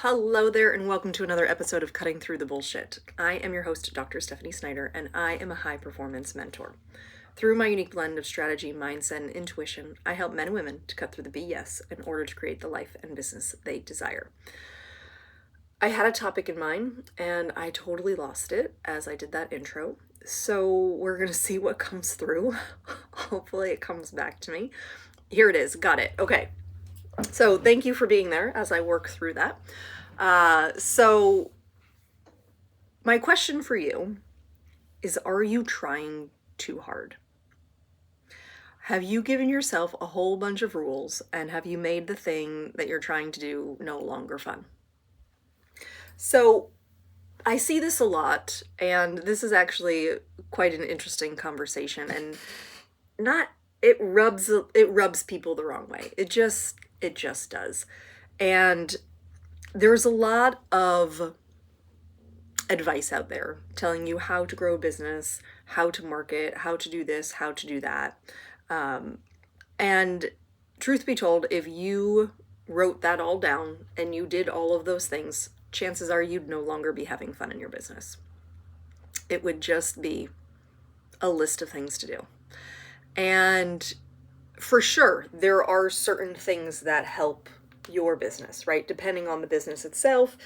Hello there, and welcome to another episode of Cutting Through the Bullshit. I am your host, Dr. Stephanie Snyder, and I am a high performance mentor. Through my unique blend of strategy, mindset, and intuition, I help men and women to cut through the BS in order to create the life and business they desire. I had a topic in mind, and I totally lost it as I did that intro. So we're going to see what comes through. Hopefully it comes back to me. Here it is. Got it. Okay. So thank you for being there as I work through that. So my question for you is, are you trying too hard? Have you given yourself a whole bunch of rules and have you made the thing that you're trying to do no longer fun? So I see this a lot, and this is actually quite an interesting conversation, and it rubs people the wrong way. It just does. And there's a lot of advice out there telling you how to grow a business, how to market, how to do this, how to do that. And truth be told, if you wrote that all down and you did all of those things, chances are you'd no longer be having fun in your business. It would just be a list of things to do. And for sure, there are certain things that help your business, right? Depending on the business itself.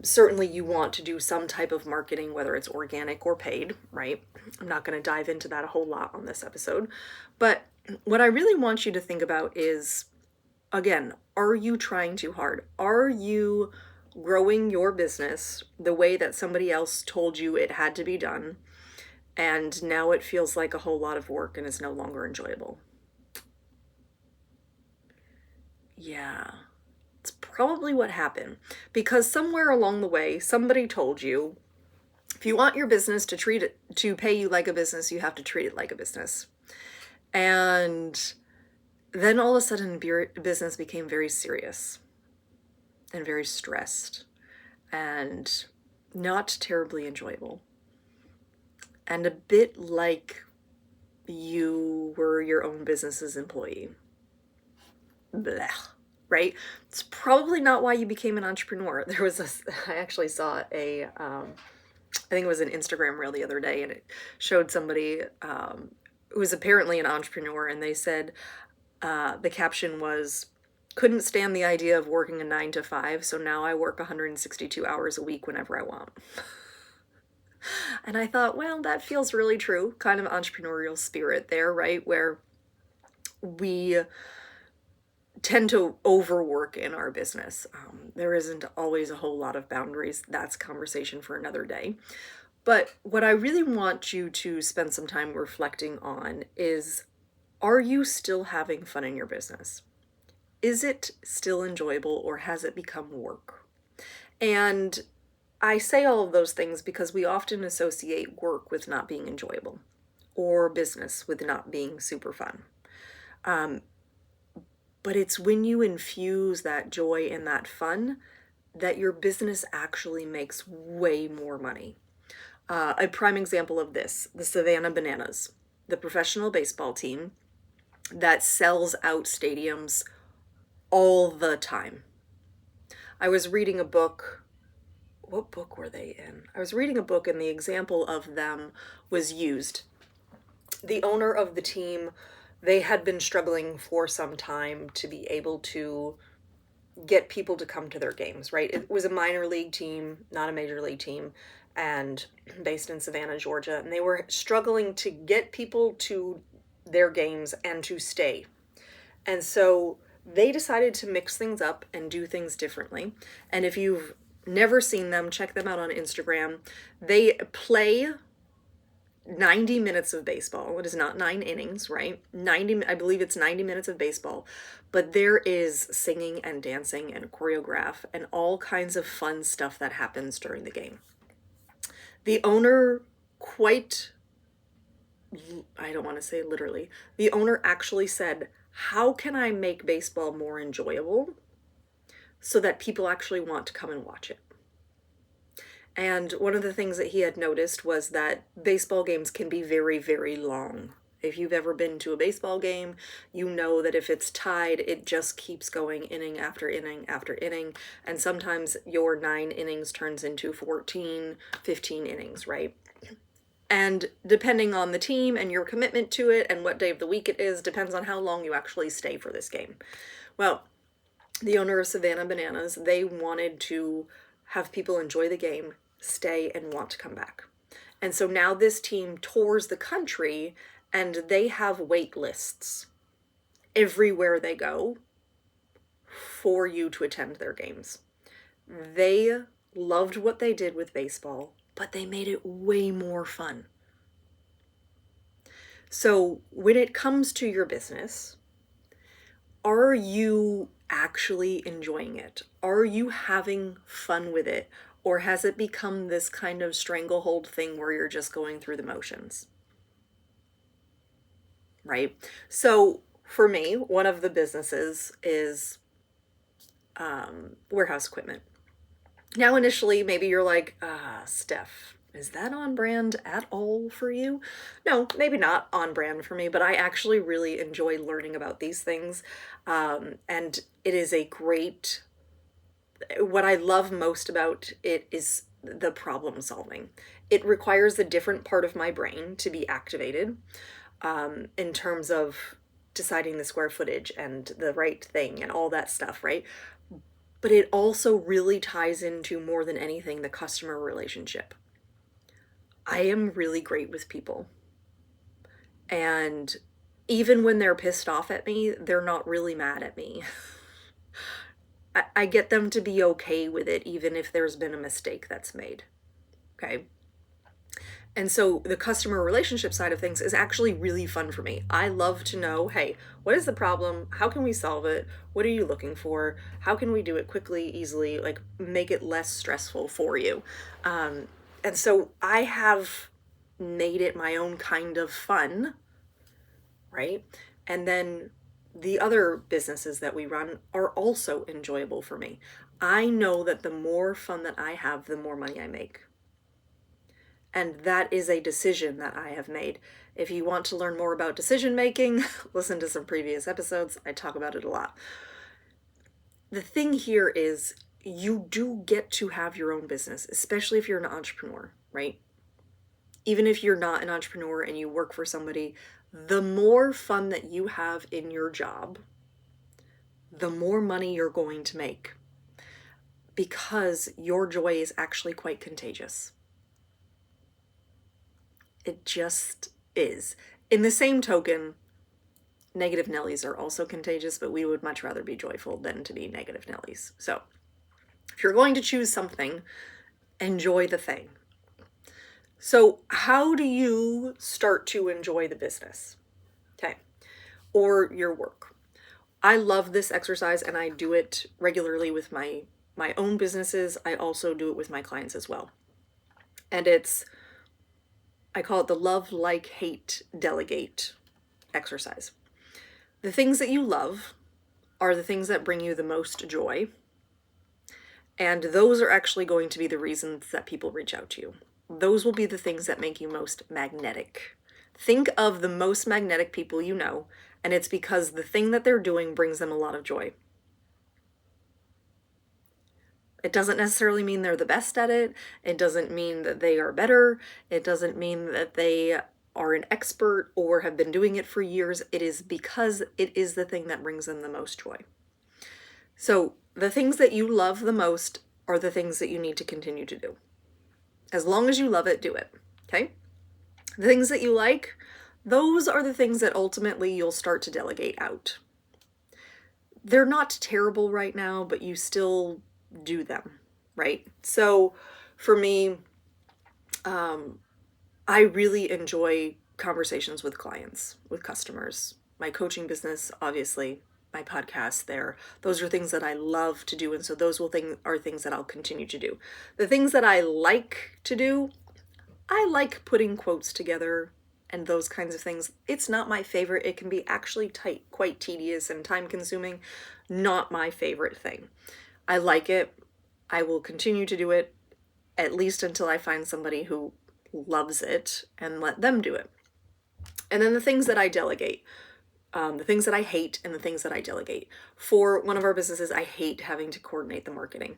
Certainly you want to do some type of marketing, whether it's organic or paid, right? I'm not going to dive into that a whole lot on this episode. But what I really want you to think about is, again, are you trying too hard? Are you growing your business the way that somebody else told you it had to be done, and now it feels like a whole lot of work and is no longer enjoyable? Yeah, it's probably what happened, because somewhere along the way, somebody told you, if you want your business to pay you like a business, you have to treat it like a business. And then all of a sudden, business became very serious and very stressed and not terribly enjoyable. And a bit like you were your own business's employee. Blah, right? It's probably not why you became an entrepreneur. I actually saw I think it was an Instagram reel the other day, and it showed somebody who was apparently an entrepreneur, and they said, the caption was, couldn't stand the idea of working a 9 to 5, so now I work 162 hours a week whenever I want. And I thought, well, that feels really true, kind of entrepreneurial spirit there, right? Where we tend to overwork in our business. There isn't always a whole lot of boundaries. That's a conversation for another day. But what I really want you to spend some time reflecting on is, are you still having fun in your business? Is it still enjoyable, or has it become work? And I say all of those things because we often associate work with not being enjoyable, or business with not being super fun. But it's when you infuse that joy and that fun that your business actually makes way more money. A prime example of this, the Savannah Bananas, the professional baseball team that sells out stadiums all the time. I was reading a book. What book were they in? I was reading a book, and the example of them was used. The owner of the team, they had been struggling for some time to be able to get people to come to their games, right? It was a minor league team, not a major league team, and based in Savannah, Georgia. And they were struggling to get people to their games and to stay. And so they decided to mix things up and do things differently. And if you've never seen them, check them out on Instagram. They play 90 minutes of baseball. It is not 9 innings, right? I believe it's 90 minutes of baseball, but there is singing and dancing and choreograph and all kinds of fun stuff that happens during the game. The owner I don't want to say literally, the owner actually said, how can I make baseball more enjoyable so that people actually want to come and watch it? And one of the things that he had noticed was that baseball games can be very, very long. If you've ever been to a baseball game, you know that if it's tied, it just keeps going inning after inning after inning. And sometimes your 9 innings turns into 14, 15 innings, right? And depending on the team and your commitment to it and what day of the week it is, depends on how long you actually stay for this game. Well, the owner of Savannah Bananas, they wanted to have people enjoy the game, stay, and want to come back. And so now this team tours the country and they have wait lists everywhere they go for you to attend their games. They loved what they did with baseball, but they made it way more fun. So when it comes to your business, are you actually enjoying it? Are you having fun with it? Or has it become this kind of stranglehold thing where you're just going through the motions? Right? So for me, one of the businesses is warehouse equipment. Now, initially, maybe you're like, Steph, is that on brand at all for you? No, maybe not on brand for me, but I actually really enjoy learning about these things. And it is a great, what I love most about it is the problem solving. It requires a different part of my brain to be activated in terms of deciding the square footage and the right thing and all that stuff, right? But it also really ties into, more than anything, the customer relationship. I am really great with people. And even when they're pissed off at me, they're not really mad at me. I get them to be okay with it, even if there's been a mistake that's made. Okay. And so the customer relationship side of things is actually really fun for me. I love to know, hey, what is the problem? How can we solve it? What are you looking for? How can we do it quickly, easily, like make it less stressful for you? And so I have made it my own kind of fun, right? And then the other businesses that we run are also enjoyable for me. I know that the more fun that I have, the more money I make. And that is a decision that I have made. If you want to learn more about decision making, listen to some previous episodes. I talk about it a lot. The thing here is you do get to have your own business, especially if you're an entrepreneur, right? Even if you're not an entrepreneur and you work for somebody, the more fun that you have in your job, the more money you're going to make, because your joy is actually quite contagious. It just is. In the same token, negative Nellies are also contagious, but we would much rather be joyful than to be negative Nellies. So if you're going to choose something, enjoy the thing. So how do you start to enjoy the business? Okay. Or your work? I love this exercise and I do it regularly with my own businesses. I also do it with my clients as well. And I call it the love, like, hate, delegate exercise. The things that you love are the things that bring you the most joy. And those are actually going to be the reasons that people reach out to you. Those will be the things that make you most magnetic. Think of the most magnetic people you know, and it's because the thing that they're doing brings them a lot of joy. It doesn't necessarily mean they're the best at it. It doesn't mean that they are better. It doesn't mean that they are an expert or have been doing it for years. It is because it is the thing that brings them the most joy. So the things that you love the most are the things that you need to continue to do. As long as you love it, do it. Okay? The things that you like, those are the things that ultimately you'll start to delegate out. They're not terrible right now, but you still do them, right? So for me, I really enjoy conversations with clients, with customers. My coaching business, obviously, my podcast there. Those are things that I love to do, and so those are things that I'll continue to do. The things that I like to do, I like putting quotes together and those kinds of things. It's not my favorite. It can be actually quite tedious and time consuming. Not my favorite thing. I like it. I will continue to do it at least until I find somebody who loves it and let them do it. And then the things that I delegate, the things that I hate and the things that I delegate. For one of our businesses, I hate having to coordinate the marketing.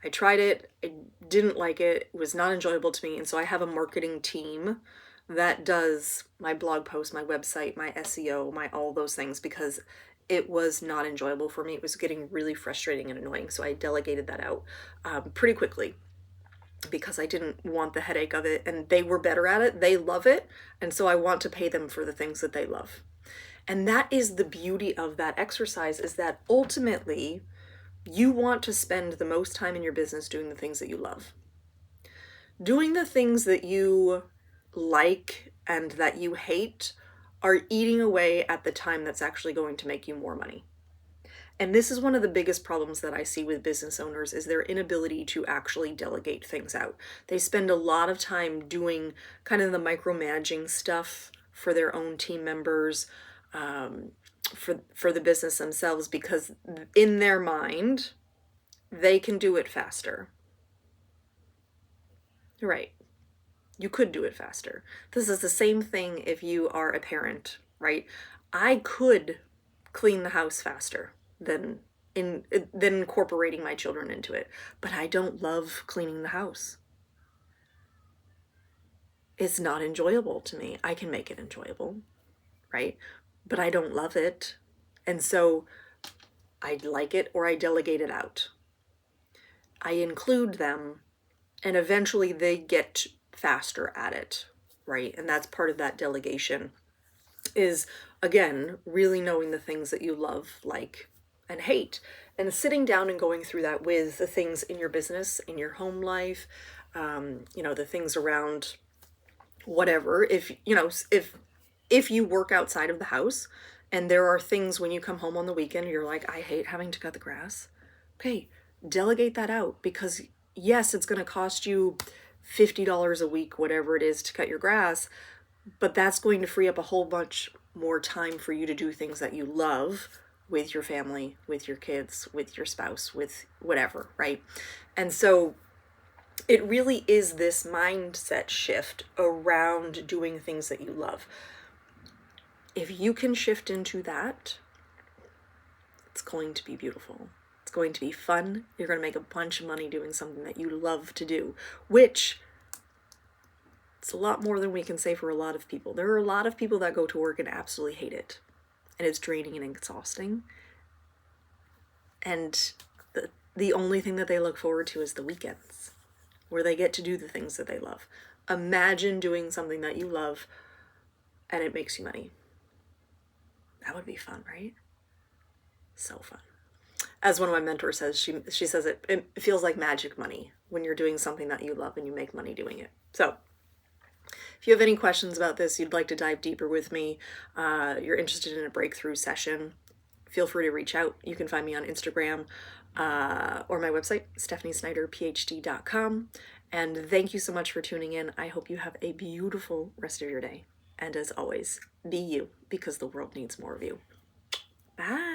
I tried it, I didn't like it, it was not enjoyable to me. And so I have a marketing team that does my blog post, my website, my SEO, my all those things, because it was not enjoyable for me. It was getting really frustrating and annoying. So I delegated that out pretty quickly because I didn't want the headache of it, and they were better at it. They love it. And so I want to pay them for the things that they love. And that is the beauty of that exercise, is that ultimately you want to spend the most time in your business doing the things that you love. Doing the things that you like and that you hate are eating away at the time that's actually going to make you more money. And this is one of the biggest problems that I see with business owners, is their inability to actually delegate things out. They spend a lot of time doing kind of the micromanaging stuff for their own team members, for the business themselves, because in their mind, they can do it faster. Right. You could do it faster. This is the same thing if you are a parent, right? I could clean the house faster than incorporating my children into it, but I don't love cleaning the house. It's not enjoyable to me. I can make it enjoyable, right? But I don't love it. And so I like it or I delegate it out. I include them, and eventually they get faster at it, right? And that's part of that delegation, is, again, really knowing the things that you love, like, and hate, and sitting down and going through that with the things in your business, in your home life, the things around whatever. If you work outside of the house and there are things when you come home on the weekend, you're like, I hate having to cut the grass. Okay, delegate that out, because yes, it's going to cost you $50 a week, whatever it is, to cut your grass, but that's going to free up a whole bunch more time for you to do things that you love with your family, with your kids, with your spouse, with whatever, right? And so it really is this mindset shift around doing things that you love. If you can shift into that, it's going to be beautiful. It's going to be fun. You're going to make a bunch of money doing something that you love to do, which it's a lot more than we can say for a lot of people. There are a lot of people that go to work and absolutely hate it, and it's draining and exhausting. And the only thing that they look forward to is the weekends, where they get to do the things that they love. Imagine doing something that you love and it makes you money. That would be fun, right? So fun. As one of my mentors says, she says it feels like magic money when you're doing something that you love and you make money doing it. So if you have any questions about this, you'd like to dive deeper with me, you're interested in a breakthrough session, feel free to reach out. You can find me on Instagram or my website, stephaniesnyderphd.com. And thank you so much for tuning in. I hope you have a beautiful rest of your day. And as always, be you, because the world needs more of you. Bye.